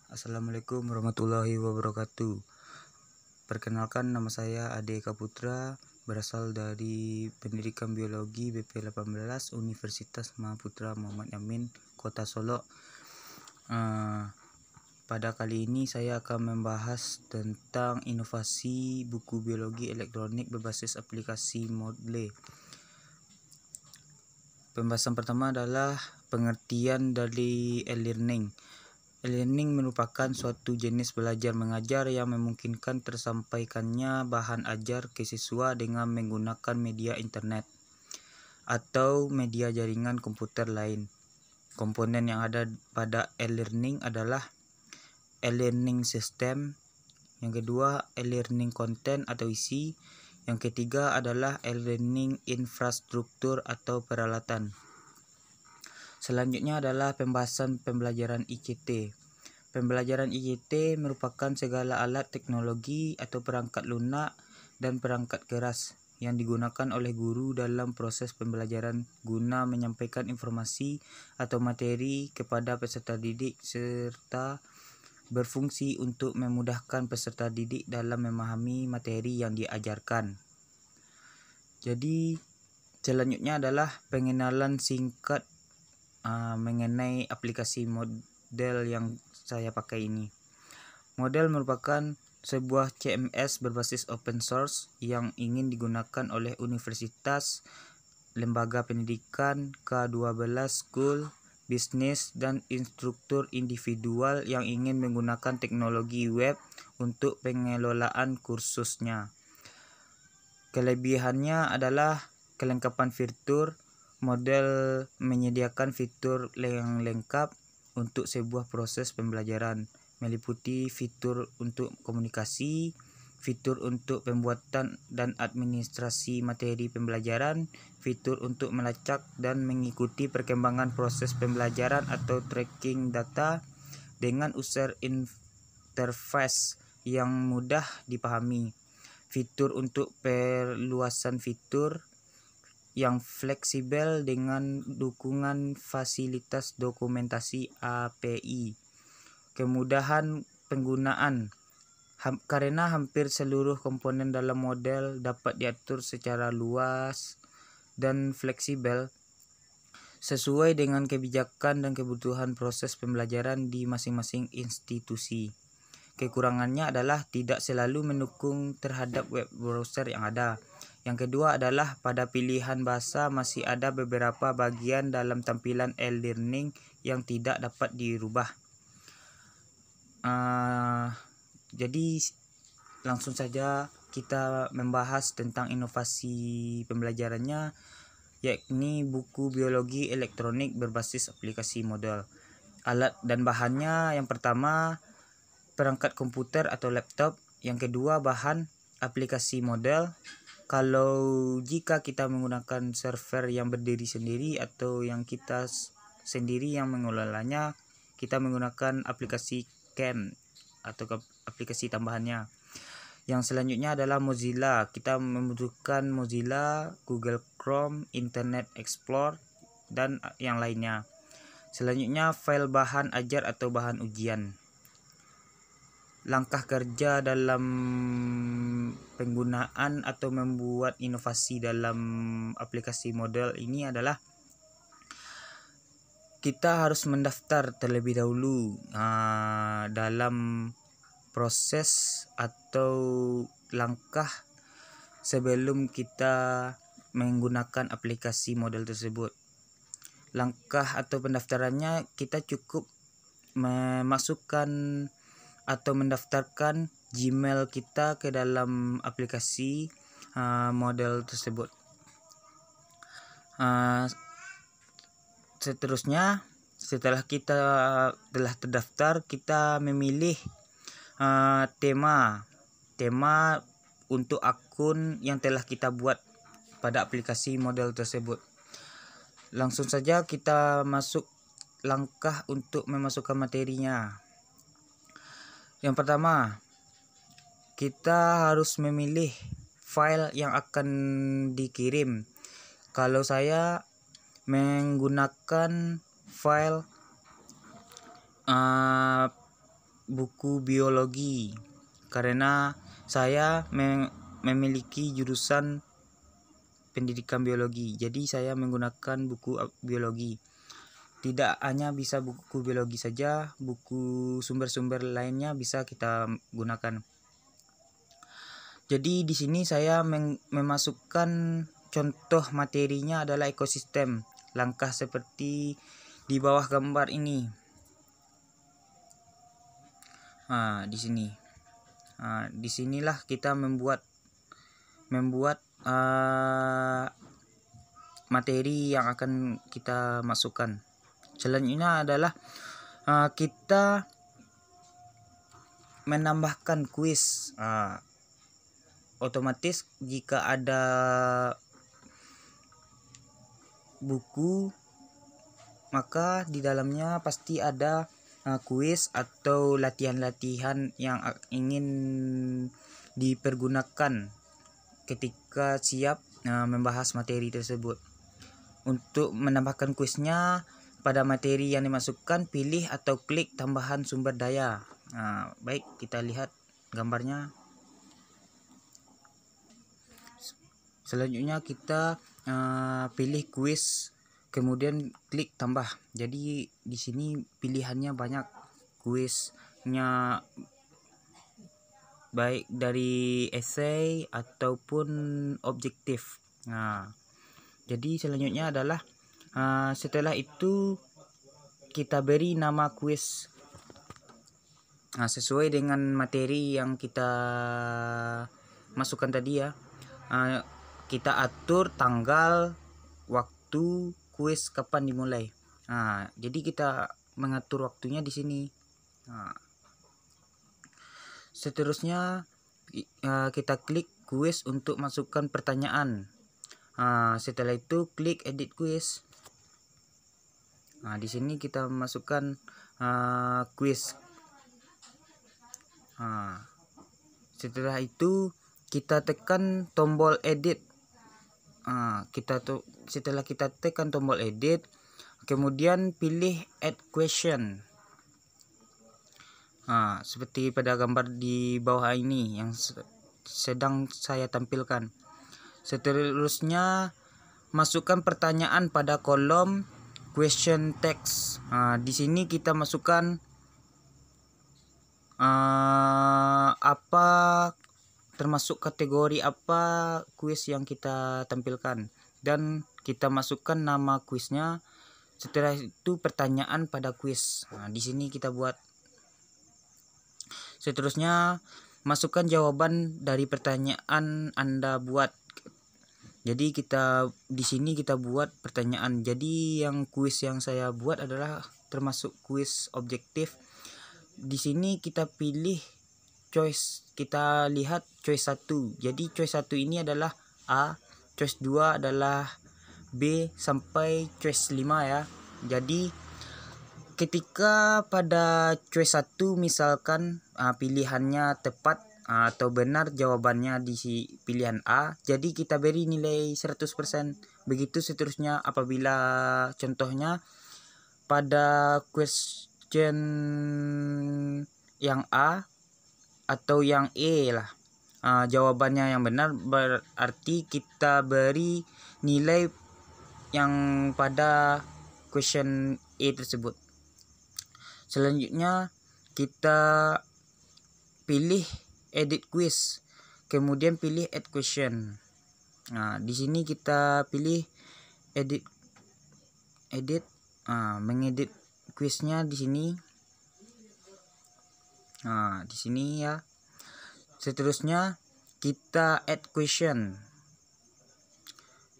Assalamualaikum warahmatullahi wabarakatuh. Perkenalkan, nama saya Ade Eka Putra, berasal dari Pendidikan Biologi BP 18 Universitas Mahaputra Muhammad Yamin, Kota Solo. Pada kali ini saya akan membahas tentang inovasi buku biologi elektronik berbasis aplikasi Moodle. Pembahasan pertama adalah pengertian dari e-learning. E-learning merupakan suatu jenis belajar mengajar yang memungkinkan tersampaikannya bahan ajar ke siswa dengan menggunakan media internet atau media jaringan komputer lain. Komponen yang ada pada e-learning adalah e-learning system, yang kedua e-learning content atau isi, yang ketiga adalah e-learning infrastruktur atau peralatan. Selanjutnya adalah pembahasan pembelajaran ICT. Pembelajaran ICT merupakan segala alat teknologi atau perangkat lunak dan perangkat keras yang digunakan oleh guru dalam proses pembelajaran guna menyampaikan informasi atau materi kepada peserta didik serta berfungsi untuk memudahkan peserta didik dalam memahami materi yang diajarkan. Jadi selanjutnya adalah pengenalan singkat mengenai aplikasi Moodle yang saya pakai ini. Moodle merupakan sebuah CMS berbasis open source yang ingin digunakan oleh universitas, lembaga pendidikan, K12 school, bisnis, dan instruktur individual yang ingin menggunakan teknologi web untuk pengelolaan kursusnya. Kelebihannya adalah kelengkapan fitur. Moodle menyediakan fitur yang lengkap untuk sebuah proses pembelajaran, meliputi fitur untuk komunikasi, fitur untuk pembuatan dan administrasi materi pembelajaran, fitur untuk melacak dan mengikuti perkembangan proses pembelajaran atau tracking data dengan user interface yang mudah dipahami, fitur untuk perluasan fitur yang fleksibel dengan dukungan fasilitas dokumentasi API, kemudahan penggunaan karena hampir seluruh komponen dalam model dapat diatur secara luas dan fleksibel sesuai dengan kebijakan dan kebutuhan proses pembelajaran di masing-masing institusi. Kekurangannya adalah tidak selalu mendukung terhadap web browser yang ada. Yang kedua adalah pada pilihan bahasa masih ada beberapa bagian dalam tampilan e-learning yang tidak dapat dirubah. Jadi langsung saja kita membahas tentang inovasi pembelajarannya, yakni buku biologi elektronik berbasis aplikasi Moodle. Alat dan bahannya, yang pertama perangkat komputer atau laptop, yang kedua bahan aplikasi Moodle. Kalau jika kita menggunakan server yang berdiri sendiri atau yang kita sendiri yang mengelolanya, kita menggunakan aplikasi CAM atau aplikasi tambahannya. Yang selanjutnya adalah Mozilla. Kita membutuhkan Mozilla, Google Chrome, Internet Explorer, dan yang lainnya. Selanjutnya file bahan ajar atau bahan ujian. Langkah kerja dalam penggunaan atau membuat inovasi dalam aplikasi Moodle ini adalah kita harus mendaftar terlebih dahulu dalam proses atau langkah sebelum kita menggunakan aplikasi Moodle tersebut. Langkah atau pendaftarannya, kita cukup memasukkan atau mendaftarkan Gmail kita ke dalam aplikasi Moodle tersebut. Seterusnya, setelah kita telah terdaftar, kita memilih tema untuk akun yang telah kita buat pada aplikasi Moodle tersebut. Langsung saja kita masuk langkah untuk memasukkan materinya. Yang pertama, kita harus memilih file yang akan dikirim. Kalau saya menggunakan file buku biologi karena saya memiliki jurusan pendidikan biologi. Jadi saya menggunakan buku biologi. Tidak hanya bisa buku biologi saja, buku sumber-sumber lainnya bisa kita gunakan. Jadi di sini saya memasukkan contoh materinya adalah ekosistem. Langkah seperti di bawah gambar ini. Di sini. Disinilah kita membuat materi yang akan kita masukkan. Selanjutnya adalah kita menambahkan kuis. Otomatis jika ada buku, maka di dalamnya pasti ada kuis atau latihan-latihan yang ingin dipergunakan ketika siap membahas materi tersebut. Untuk menambahkan kuisnya, pada materi yang dimasukkan, pilih atau klik tambahan sumber daya. Baik, kita lihat gambarnya. Selanjutnya kita pilih kuis, kemudian klik tambah. Jadi di sini pilihannya banyak, kuisnya baik dari essay ataupun objektif. Jadi selanjutnya adalah setelah itu kita beri nama kuis sesuai dengan materi yang kita masukkan tadi ya. Kita atur tanggal, waktu kuis kapan dimulai. Jadi kita mengatur waktunya di sini. Seterusnya kita klik kuis untuk masukkan pertanyaan. Setelah itu klik edit kuis. Di sini kita masukkan kuis. Setelah itu kita tekan tombol edit. Setelah kita tekan tombol edit, kemudian pilih add question. Seperti pada gambar di bawah ini yang sedang saya tampilkan. Seterusnya masukkan pertanyaan pada kolom question text. Di sini kita masukkan apa, termasuk kategori apa kuis yang kita tampilkan, dan kita masukkan nama kuisnya. Setelah itu pertanyaan pada kuis. Di sini kita buat. Seterusnya masukkan jawaban dari pertanyaan Anda buat. Jadi di sini kita buat pertanyaan. Jadi yang kuis yang saya buat adalah termasuk kuis objektif. Di sini kita pilih choice. Kita lihat choice 1. Jadi choice 1 ini adalah A, choice 2 adalah B sampai choice 5 ya. Jadi ketika pada choice 1 misalkan pilihannya tepat atau benar jawabannya di pilihan A, jadi kita beri nilai 100%. Begitu seterusnya apabila contohnya pada question yang A atau yang E lah, jawabannya yang benar, berarti kita beri nilai yang pada question E tersebut. Selanjutnya kita pilih edit quiz, kemudian pilih add question. Di sini kita pilih edit, mengedit quiznya di sini. Di sini ya. Seterusnya kita add question.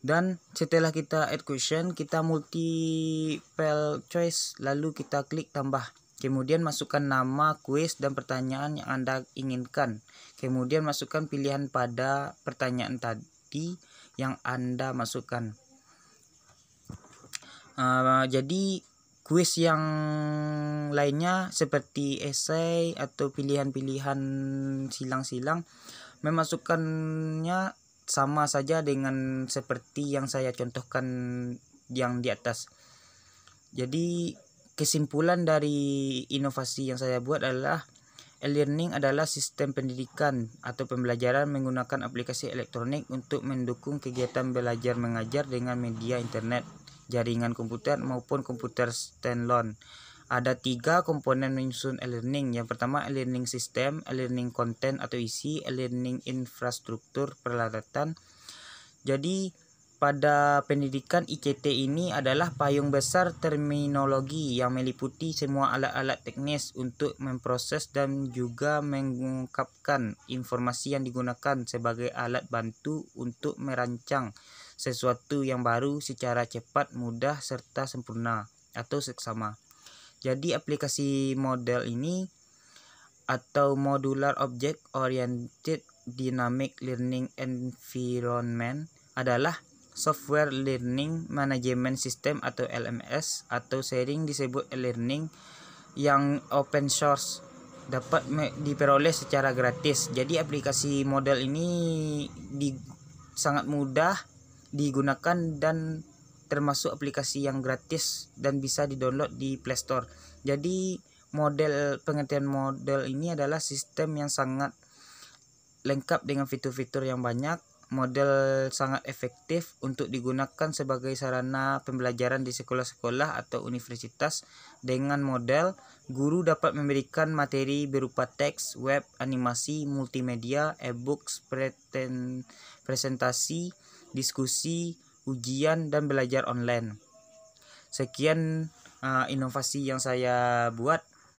Dan setelah kita add question, kita multiple choice, lalu kita klik tambah. Kemudian masukkan nama kuis dan pertanyaan yang Anda inginkan. Kemudian masukkan pilihan pada pertanyaan tadi yang Anda masukkan. Jadi kuis yang lainnya seperti esai atau pilihan-pilihan silang-silang memasukkannya sama saja dengan seperti yang saya contohkan yang di atas. Jadi kesimpulan dari inovasi yang saya buat adalah E-learning adalah sistem pendidikan atau pembelajaran menggunakan aplikasi elektronik untuk mendukung kegiatan belajar mengajar dengan media internet, jaringan komputer maupun komputer standalone. Ada 3 komponen menyusun e-learning. Yang pertama e-learning system, e-learning content atau isi, e-learning infrastruktur peralatan. Jadi pada pendidikan ICT ini adalah payung besar terminologi yang meliputi semua alat-alat teknis untuk memproses dan juga mengungkapkan informasi yang digunakan sebagai alat bantu untuk merancang sesuatu yang baru secara cepat, mudah, serta sempurna atau seksama. Jadi aplikasi model ini atau Modular Object Oriented Dynamic Learning Environment adalah Software Learning Management System atau LMS, atau sering disebut e-learning, yang open source, dapat diperoleh secara gratis. Jadi aplikasi model ini sangat mudah digunakan dan termasuk aplikasi yang gratis dan bisa di-download di Play Store. Jadi pengertian model ini adalah sistem yang sangat lengkap dengan fitur-fitur yang banyak. Model sangat efektif untuk digunakan sebagai sarana pembelajaran di sekolah-sekolah atau universitas. Dengan model, guru dapat memberikan materi berupa teks, web, animasi, multimedia, e-books, presentasi, diskusi, ujian, dan belajar online. Sekian inovasi yang saya buat.